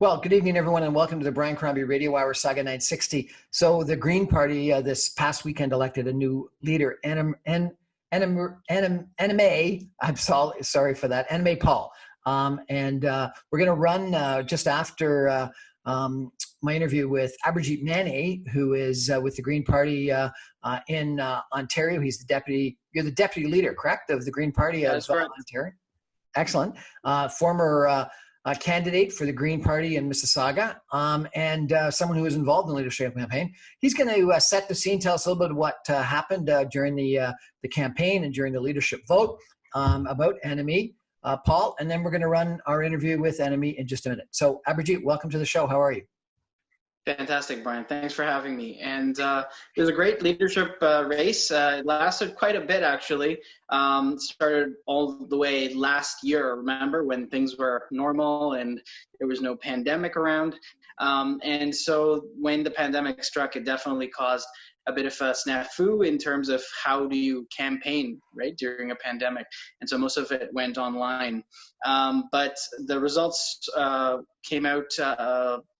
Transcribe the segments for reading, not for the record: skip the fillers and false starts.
Well, good evening, everyone, and welcome to the Brian Crombie Radio Hour Saga 960. So the Green Party this past weekend elected a new leader, Anime, I'm sorry for that, Anime Paul. And we're going to run just after my interview with Abhijeet Manay, who is with the Green Party in Ontario. You're the deputy leader, correct, of the Green Party of Ontario? Excellent. Former candidate for the Green Party in Mississauga, and someone who was involved in the leadership campaign. He's going to set the scene, tell us a little bit of what happened during the campaign and during the leadership vote about Enemy, Paul, and then we're going to run our interview with Enemy in just a minute. So, Abhijeet, welcome to the show. How are you? Fantastic, Brian. Thanks for having me. And it was a great leadership race. It lasted quite a bit, actually. Started all the way last year, remember, when things were normal and there was no pandemic around. And so when the pandemic struck, it definitely caused a bit of a snafu in terms of how do you campaign, right, during a pandemic. And so most of it went online. But the results came out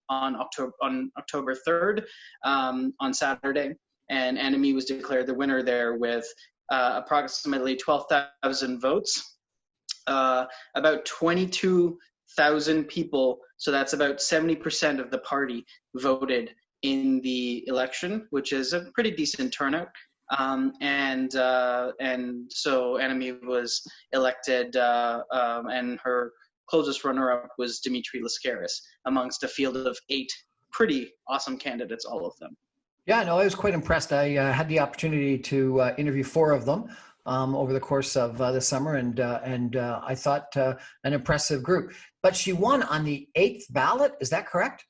on October 3rd, on Saturday, and Enemy was declared the winner there with approximately 12,000 votes. About 22,000 people, so that's about 70% of the party, voted in the election, which is a pretty decent turnout. And so Enemy was elected, and her closest runner-up was Dimitri Lascaris, amongst a field of 8 pretty awesome candidates, all of them. Yeah, no, I was quite impressed. I had the opportunity to interview 4 of them over the course of the summer, and I thought an impressive group. But she won on the 8th ballot. Is that correct?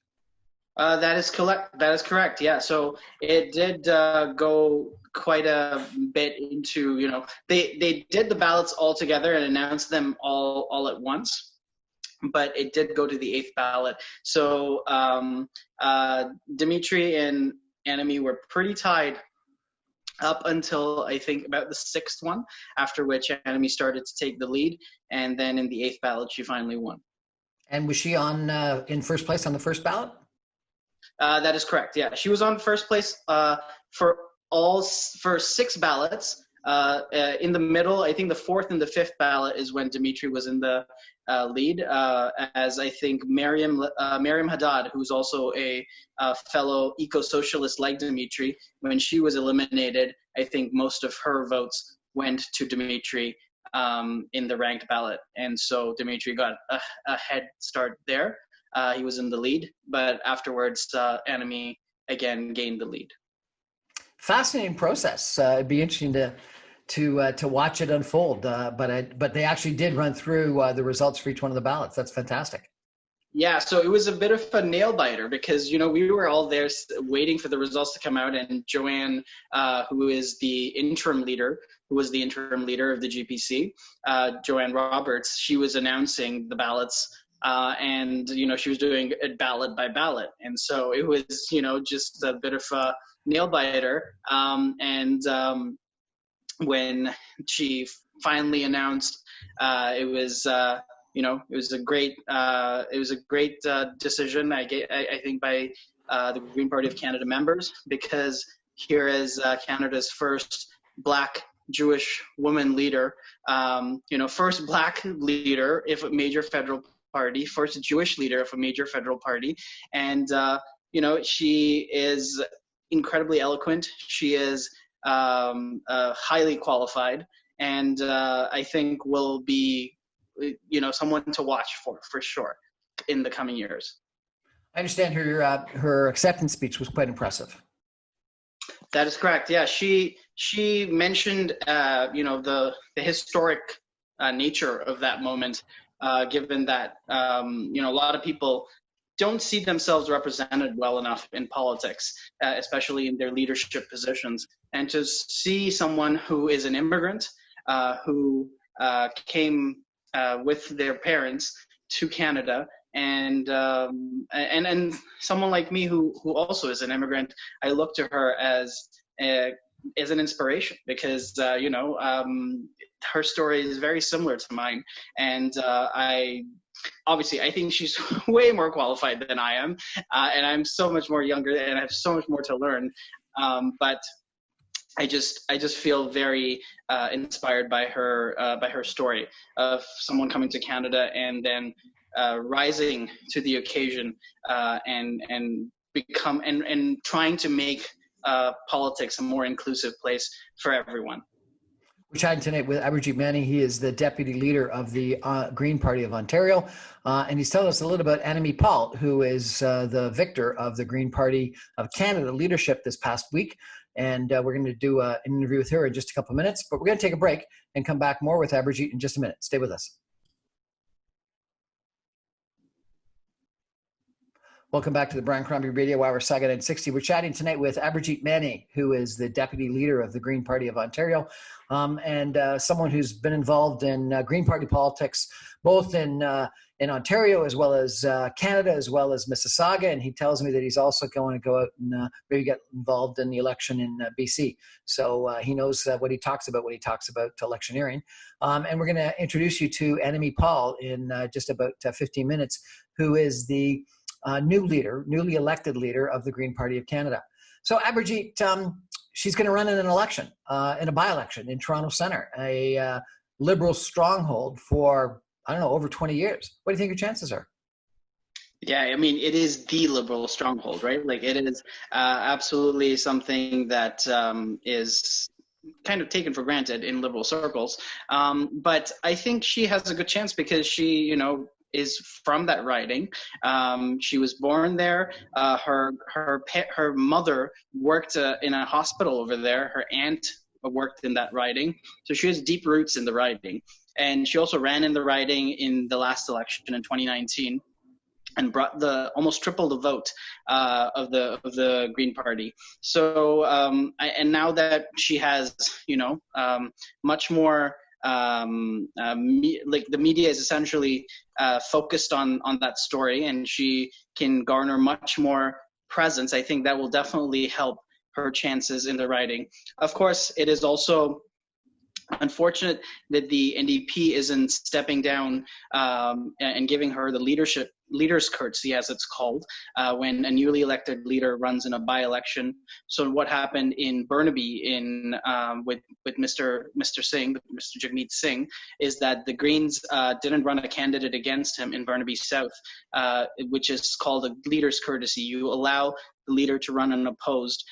That is correct. That is correct. Yeah. So it did go quite a bit into, they did the ballots all together and announced them all at once. But it did go to the 8th ballot. So Dimitri and Enemy were pretty tied up until I think about the 6th one, after which Enemy started to take the lead. And then in the 8th ballot, she finally won. And was she in first place on the first ballot? That is correct. Yeah, she was on first place for 6 ballots. In the middle, I think the 4th and the 5th ballot is when Dimitri was in the lead, as I think Miriam Haddad, who's also a fellow eco-socialist like Dimitri, when she was eliminated, I think most of her votes went to Dimitri in the ranked ballot. And so Dimitri got a head start there. He was in the lead, but afterwards, Enemy again gained the lead. Fascinating process. It'd be interesting to watch it unfold. But they actually did run through the results for each one of the ballots. That's fantastic. Yeah, so it was a bit of a nail biter because we were all there waiting for the results to come out, and Joanne, who was the interim leader of the GPC, Joanne Roberts, she was announcing the ballots. And she was doing it ballot by ballot, and so it was just a bit of a nail biter. When she finally announced, it was a great decision. I think by the Green Party of Canada members, because here is Canada's first Black Jewish woman leader, first Black leader if a major federal party, first Jewish leader of a major federal party. And, she is incredibly eloquent. She is highly qualified, and I think will be, someone to watch for sure in the coming years. I understand her acceptance speech was quite impressive. That is correct. Yeah, she mentioned, the historic nature of that moment. Given that, a lot of people don't see themselves represented well enough in politics, especially in their leadership positions. And to see someone who is an immigrant, who came with their parents to Canada, and someone like me who also is an immigrant, I look to her as an inspiration because, her story is very similar to mine. And I obviously, I think she's way more qualified than I am, and I'm so much more younger, and I have so much more to learn. But I just feel very inspired by her story of someone coming to Canada and then rising to the occasion, and become and trying to make politics a more inclusive place for everyone. We're chatting tonight with Abhijeet Manay. He is the deputy leader of the Green Party of Ontario, and he's telling us a little about Annamie Paul, who is the victor of the Green Party of Canada leadership this past week. And we're going to do an interview with her in just a couple of minutes, but we're going to take a break and come back more with Abhijeet in just a minute. Stay with us. Welcome back to the Brian Crombie Radio Hour, Saga 960. We're chatting tonight with Abhijeet Manay, who is the deputy leader of the Green Party of Ontario, and someone who's been involved in Green Party politics, both in Ontario as well as Canada, as well as Mississauga. And he tells me that he's also going to go out and maybe get involved in the election in BC. So he knows what he talks about when he talks about electioneering. And we're going to introduce you to Annamie Paul in just about 15 minutes, who is the newly elected leader of the Green Party of Canada. So Abhijeet, she's going to run in an election, in a by-election in Toronto Centre, a Liberal stronghold for, I don't know, over 20 years. What do you think your chances are? Yeah, I mean, it is the Liberal stronghold, right? Like, it is absolutely something that is kind of taken for granted in Liberal circles. But I think she has a good chance because she, is from that riding. She was born there. Her mother worked in a hospital over there. Her aunt worked in that riding, so she has deep roots in the riding. And she also ran in the riding in the last election in 2019, and brought almost triple the vote of the Green Party. So and now that she has much more. Like, the media is essentially focused on that story, and she can garner much more presence. I think that will definitely help her chances in the riding. Of course, it is also unfortunate that the NDP isn't stepping down and giving her the leader's courtesy, as it's called, when a newly elected leader runs in a by-election. So what happened in Burnaby with Mr. Singh, Mr. Jagmeet Singh, is that the Greens didn't run a candidate against him in Burnaby South, which is called a leader's courtesy. You allow the leader to run unopposed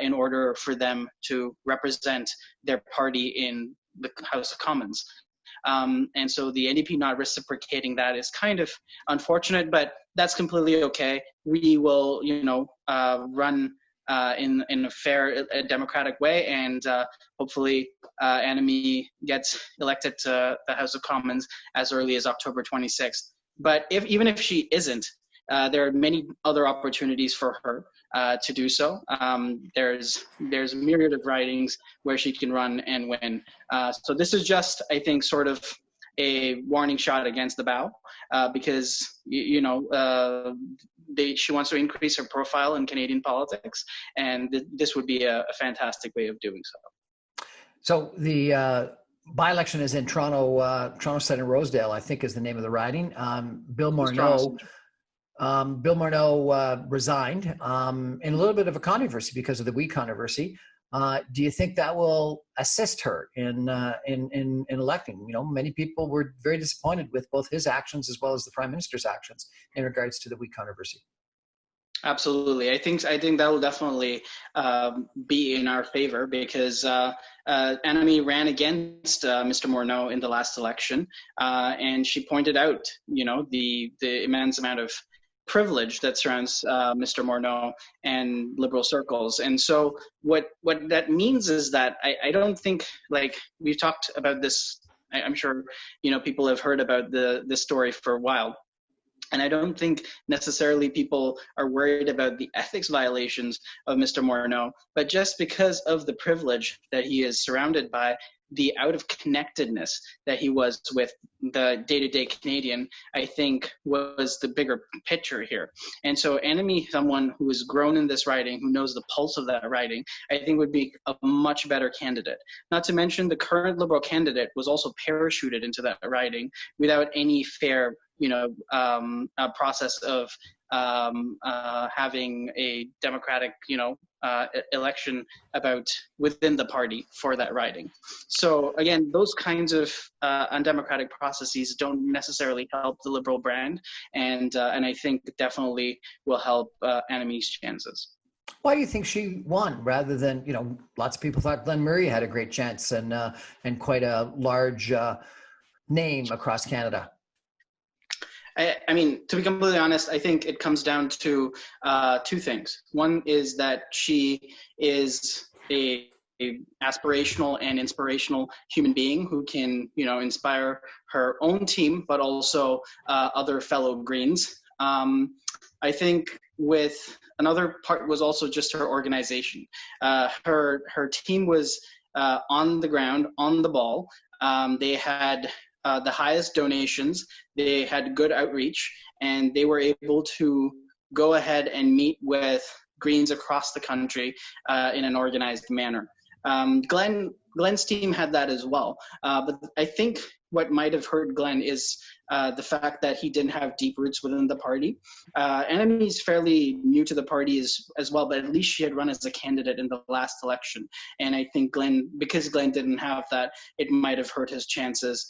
in order for them to represent their party in the House of Commons. And so the NDP not reciprocating that is kind of unfortunate, but that's completely okay. We will, run in a fair, democratic way, and hopefully Annamie gets elected to the House of Commons as early as October 26th. But even if she isn't, there are many other opportunities for her to do so. There's a myriad of ridings where she can run and win. So this is just, I think, sort of a warning shot against the bow, because she wants to increase her profile in Canadian politics, and this would be a fantastic way of doing so. So the by-election is in Toronto Centre, Rosedale, I think is the name of the riding. Bill Morneau. Bill Morneau resigned in a little bit of a controversy because of the WE controversy. Do you think that will assist her in electing? Many people were very disappointed with both his actions as well as the Prime Minister's actions in regards to the WE controversy. Absolutely. I think that will definitely be in our favor, because Annamie ran against Mr. Morneau in the last election, and she pointed out, the immense amount of privilege that surrounds Mr. Morneau and Liberal circles. And so what that means is that I don't think, like, we've talked about this, I'm sure, people have heard about this story for a while. And I don't think necessarily people are worried about the ethics violations of Mr. Morneau, but just because of the privilege that he is surrounded by, the out of connectedness that he was with the day-to-day Canadian, I think was the bigger picture here. And so Annamie, someone who has grown in this riding, who knows the pulse of that riding, I think would be a much better candidate. Not to mention the current Liberal candidate was also parachuted into that riding without any fair a process of having a democratic, election about within the party for that riding. So again, those kinds of undemocratic processes don't necessarily help the Liberal brand, and I think definitely will help Annemiek's chances. Why do you think she won rather than, lots of people thought Glenn Murray had a great chance and quite a large name across Canada? I mean, to be completely honest, I think it comes down to two things. One is that she is a aspirational and inspirational human being who can, inspire her own team, but also other fellow Greens. I think with another part was also just her organization. Her team was on the ground, on the ball. They had the highest donations, they had good outreach, and they were able to go ahead and meet with Greens across the country in an organized manner. Glenn's team had that as well, but I think what might have hurt Glenn is the fact that he didn't have deep roots within the party. Annemiek's fairly new to the party as well, but at least she had run as a candidate in the last election. And I think because Glenn didn't have that, it might have hurt his chances.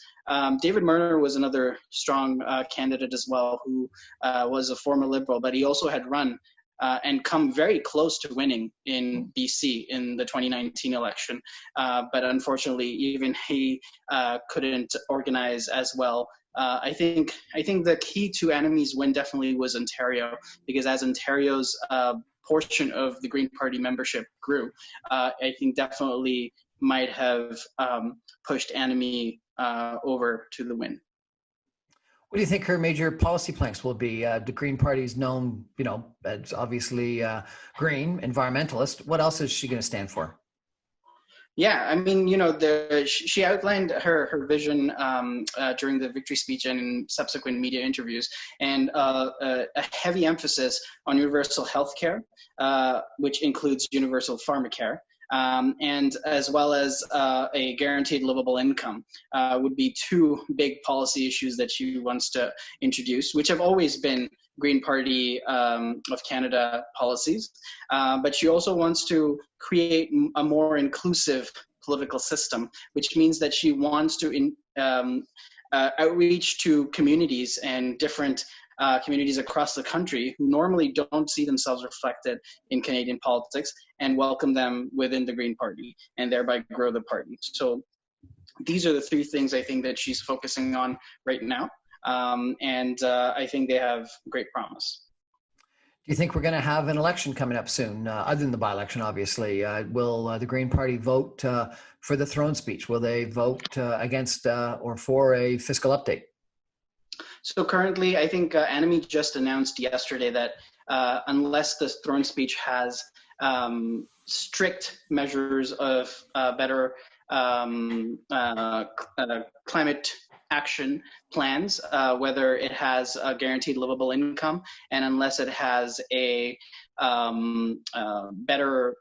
David Murner was another strong candidate as well, who was a former Liberal, but he also had run and come very close to winning in BC in the 2019 election. But unfortunately, even he couldn't organize as well. I think the key to Annemiek's win definitely was Ontario, because as Ontario's portion of the Green Party membership grew, I think definitely might have pushed Annemiek over to the win. What do you think her major policy planks will be? The Green Party is known, as obviously green, environmentalist. What else is she going to stand for? Yeah, I mean, she outlined her vision during the victory speech and in subsequent media interviews, and a heavy emphasis on universal health care, which includes universal pharmacare. And as well as a guaranteed livable income would be two big policy issues that she wants to introduce, which have always been Green Party of Canada policies. But she also wants to create a more inclusive political system, which means that she wants to outreach to communities and different communities across the country who normally don't see themselves reflected in Canadian politics, and welcome them within the Green Party and thereby grow the party. So these are the three things I think that she's focusing on right now. And I think they have great promise. Do you think we're going to have an election coming up soon, other than the by-election, obviously? Will the Green Party vote for the throne speech? Will they vote against or for a fiscal update? So currently, I think Annemiek just announced yesterday that unless the throne speech has strict measures of better climate action plans, whether it has a guaranteed livable income, and unless it has a better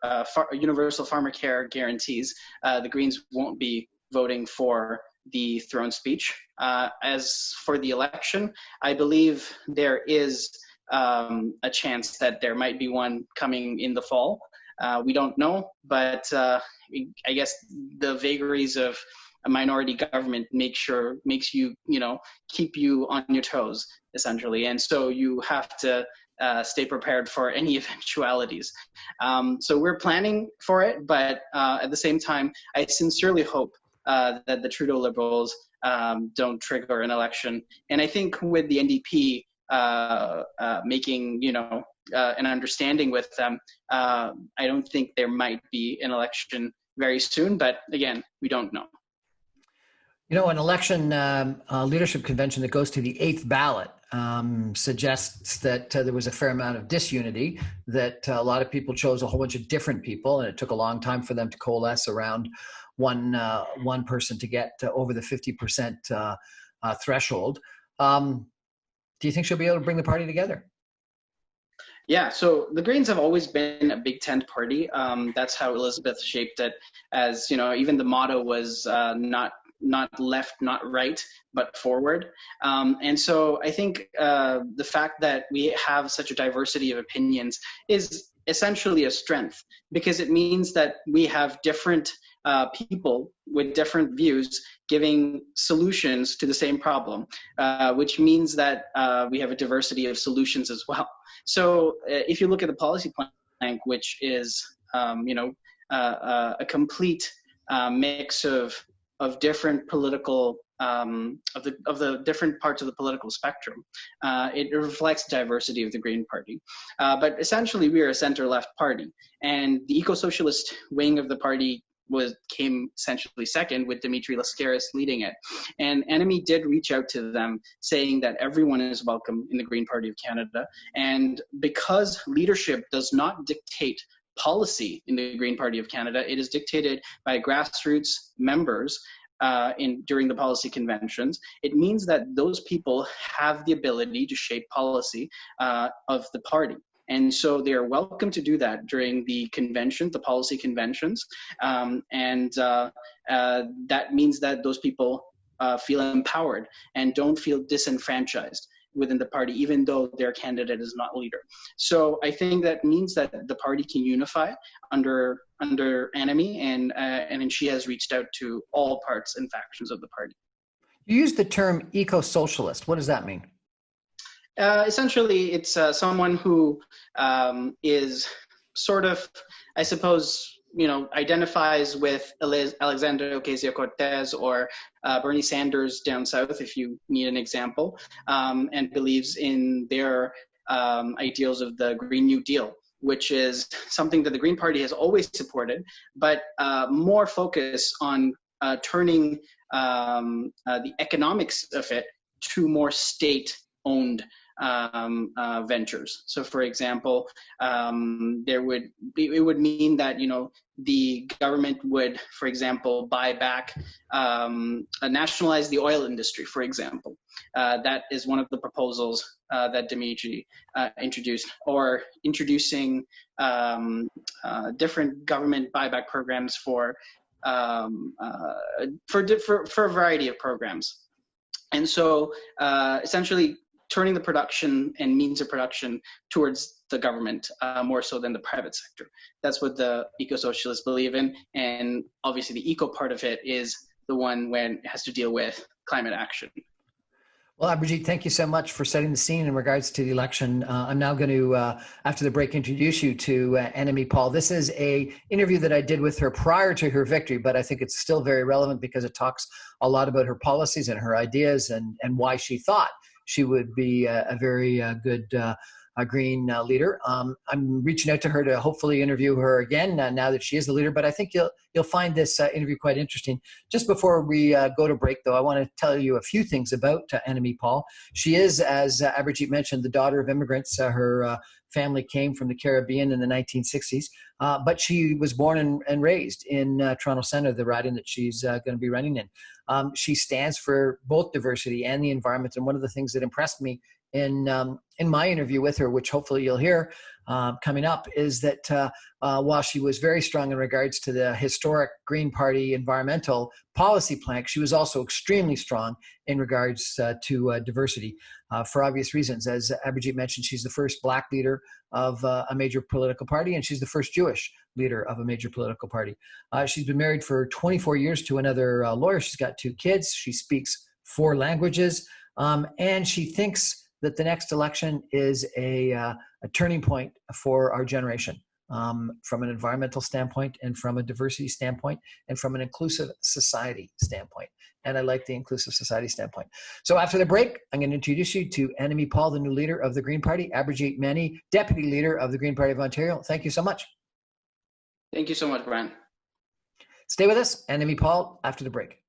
universal pharmacare guarantees, the Greens won't be voting for the throne speech. As for the election, I believe there is a chance that there might be one coming in the fall. We don't know, but I guess the vagaries of a minority government makes you, keep you on your toes, essentially. And so you have to stay prepared for any eventualities. So we're planning for it, but at the same time, I sincerely hope that the Trudeau Liberals don't trigger an election. And I think with the NDP making, an understanding with them, I don't think there might be an election very soon. But again, we don't know. An election leadership convention that goes to the 8th ballot suggests that there was a fair amount of disunity, that a lot of people chose a whole bunch of different people, and it took a long time for them to coalesce around one person to get over the 50% threshold. Do you think she'll be able to bring the party together? Yeah, so the Greens have always been a big tent party. That's how Elizabeth shaped it, as even the motto was not not left, not right, but forward. And so I think the fact that we have such a diversity of opinions is essentially a strength, because it means that we have different people with different views giving solutions to the same problem, which means that we have a diversity of solutions as well. So if you look at the policy plank, which is a complete mix of different political of the different parts of the political spectrum, it reflects the diversity of the Green Party. But essentially, we are a center-left party, and the eco-socialist wing of the party came essentially second, with Dimitri Lascaris leading it. And NME did reach out to them saying that everyone is welcome in the Green Party of Canada. And because leadership does not dictate policy in the Green Party of Canada, it is dictated by grassroots members during the policy conventions. It means that those people have the ability to shape policy of the party. And so they are welcome to do that during the convention, the policy conventions. That means that those people feel empowered and don't feel disenfranchised within the party, even though their candidate is not leader. So I think that means that the party can unify under NME, and she has reached out to all parts and factions of the party. You used the term eco-socialist. What does that mean? Essentially, it's someone who is sort of, I suppose, identifies with Alexandria Ocasio-Cortez or Bernie Sanders down south, if you need an example, and believes in their ideals of the Green New Deal, which is something that the Green Party has always supported, but more focus on turning the economics of it to more state-owned ventures. So, for example, it would mean that the government would, for example, buy back, nationalize the oil industry, for example. That is one of the proposals that Dimitri introduced, or introducing different government buyback programs for a variety of programs. And so, essentially, turning the production and means of production towards the government more so than the private sector. That's what the eco-socialists believe in. And obviously the eco part of it is the one when it has to deal with climate action. Well, Abhijeet, thank you so much for setting the scene in regards to the election. I'm now going to, after the break, introduce you to NME Paul. This is an interview that I did with her prior to her victory, but I think it's still very relevant because it talks a lot about her policies and her ideas and why she thought she would be a very good Green leader. I'm reaching out to her to hopefully interview her again now that she is the leader, but I think you'll find this interview quite interesting. Just before we go to break, though, I want to tell you a few things about NME Paul. She is, as Abhijeet mentioned, the daughter of immigrants. Her family came from the Caribbean in the 1960s, but she was born and raised in Toronto Centre, the riding that she's going to be running in. She stands for both diversity and the environment, and one of the things that impressed me in my interview with her, which hopefully you'll hear coming up, is that while she was very strong in regards to the historic Green Party environmental policy plank, she was also extremely strong in regards to diversity for obvious reasons. As Abhijeet mentioned, she's the first Black leader of a major political party, and she's the first Jewish leader of a major political party. She's been married for 24 years to another lawyer. She's got 2 kids. She speaks 4 languages, and she thinks that the next election is a turning point for our generation, from an environmental standpoint and from a diversity standpoint and from an inclusive society standpoint. And I like the inclusive society standpoint. So after the break, I'm going to introduce you to NME Paul, the new leader of the Green Party, Abhijeet Manay, deputy leader of the Green Party of Ontario. Thank you so much. Thank you so much, Brian. Stay with us, NME Paul, after the break.